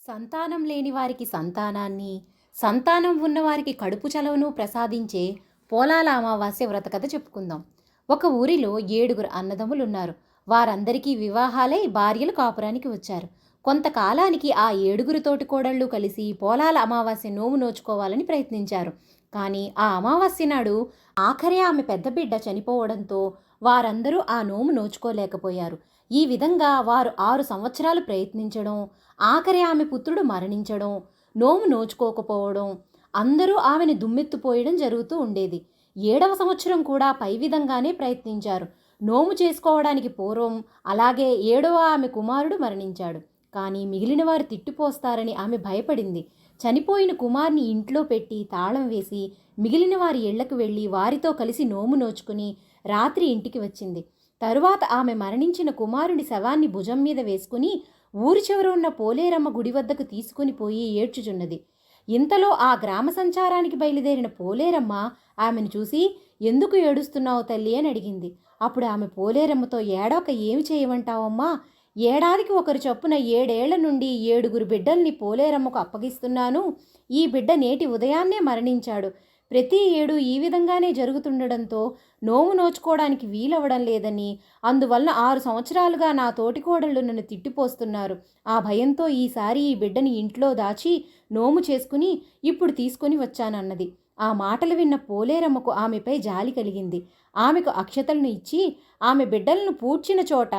సంతానం లేని వారికి సంతానాన్ని, సంతానం ఉన్నవారికి కడుపు చలవను ప్రసాదించే పోలాల అమావాస్య వ్రత కథ చెప్పుకుందాం. ఒక ఊరిలో 7గురు అన్నదమ్ములున్నారు. వారందరికీ వివాహాలై భార్యలు కాపురానికి వచ్చారు. కొంతకాలానికి ఆ 7గురు తోటికోడళ్ళు కలిసి పోలాల అమావాస్య నోము నోచుకోవాలని ప్రయత్నించారు. కానీ ఆ అమావాస్య నాడు ఆఖరే ఆమె పెద్ద బిడ్డ చనిపోవడంతో వారందరూ ఆ నోము నోచుకోలేకపోయారు. ఈ విధంగా వారు 6 సంవత్సరాలు ప్రయత్నించడం, ఆఖరి ఆమె పుత్రుడు మరణించడం, నోము నోచుకోకపోవడం, అందరూ ఆమెను దుమ్మెత్తిపోయడం జరుగుతూ ఉండేది. 7వ సంవత్సరం కూడా పై విధంగానే ప్రయత్నించారు. నోము చేసుకోవడానికి పూర్వం అలాగే 7వ ఆమె కుమారుడు మరణించాడు. కానీ మిగిలిన వారు తిట్టిపోస్తారని ఆమె భయపడింది. చనిపోయిన కుమార్ని ఇంట్లో పెట్టి తాళం వేసి మిగిలిన వారి ఇళ్లకు వెళ్ళి వారితో కలిసి నోము నోచుకుని రాత్రి ఇంటికి వచ్చింది. తరువాత ఆమె మరణించిన కుమారుడి శవాన్ని భుజం మీద వేసుకుని ఊరి చివర ఉన్న పోలేరమ్మ గుడి వద్దకు తీసుకుని పోయి ఏడ్చుచున్నది. ఇంతలో ఆ గ్రామ సంచారానికి బయలుదేరిన పోలేరమ్మ ఆమెను చూసి, "ఎందుకు ఏడుస్తున్నావు తల్లి" అని అడిగింది. అప్పుడు ఆమె పోలేరమ్మతో, "ఏడవక ఏమి చేయమంటావమ్మా? ఏడాదికి ఒకరు చొప్పున 7 ఏళ్ల నుండి 7గురు బిడ్డల్ని పోలేరమ్మకు అప్పగిస్తున్నాను. ఈ బిడ్డ నేటి ఉదయాన్నే మరణించాడు. ప్రతి ఏడు ఈ విధంగానే జరుగుతుండడంతో నోము నోచుకోవడానికి వీలవడం లేదని, అందువలన 6 సంవత్సరాలుగా నా తోటికోడళ్ళు నన్ను తిట్టిపోస్తున్నారు. ఆ భయంతో ఈసారి ఈ బిడ్డని ఇంట్లో దాచి నోము చేసుకుని ఇప్పుడు తీసుకొని వచ్చానన్నది. ఆ మాటలు విన్న పోలేరమ్మకు ఆమెపై జాలి కలిగింది. ఆమెకు అక్షతలను ఇచ్చి ఆమె బిడ్డలను పూడ్చిన చోట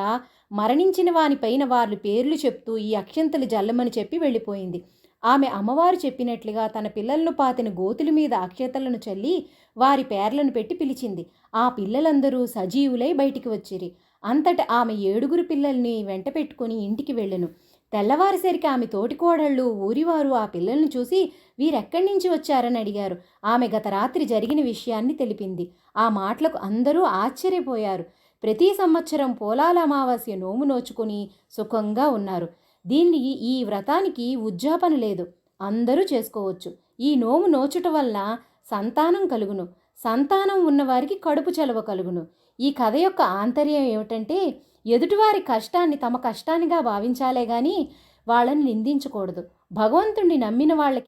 మరణించిన వానిపైన వారి పేర్లు చెప్తూ ఈ అక్షంతలు జల్లమని చెప్పి వెళ్ళిపోయింది. ఆమె అమ్మవారు చెప్పినట్లుగా తన పిల్లలను పాతిన గోతుల మీద అక్షతలను చల్లి వారి పేర్లను పెట్టి పిలిచింది. ఆ పిల్లలందరూ సజీవులై బయటికి వచ్చిరి. అంతట ఆమె 7గురు పిల్లల్ని వెంట పెట్టుకుని ఇంటికి వెళ్ళెను. తెల్లవారిసరికి ఆమె తోటికోడళ్ళు ఊరివారు ఆ పిల్లల్ని చూసి, "వీరెక్కడి నుంచి వచ్చారని" అడిగారు. ఆమె గత రాత్రి జరిగిన విషయాన్ని తెలిపింది. ఆ మాటలకు అందరూ ఆశ్చర్యపోయారు. ప్రతి సంవత్సరం పోలాల అమావాస్య నోము నోచుకుని సుఖంగా ఉన్నారు. ఈ వ్రతానికి ఉజ్జాపన లేదు, అందరూ చేసుకోవచ్చు. ఈ నోము నోచుట వల్ల సంతానం కలుగును, సంతానం ఉన్నవారికి కడుపు చలవ కలుగును. ఈ కథ యొక్క ఆంతర్యం ఏమిటంటే, ఎదుటివారి కష్టాన్ని తమ కష్టానిగా భావించాలే గాని వాళ్ళని నిందించకూడదు. భగవంతుణ్ణి నమ్మిన వాళ్ళకి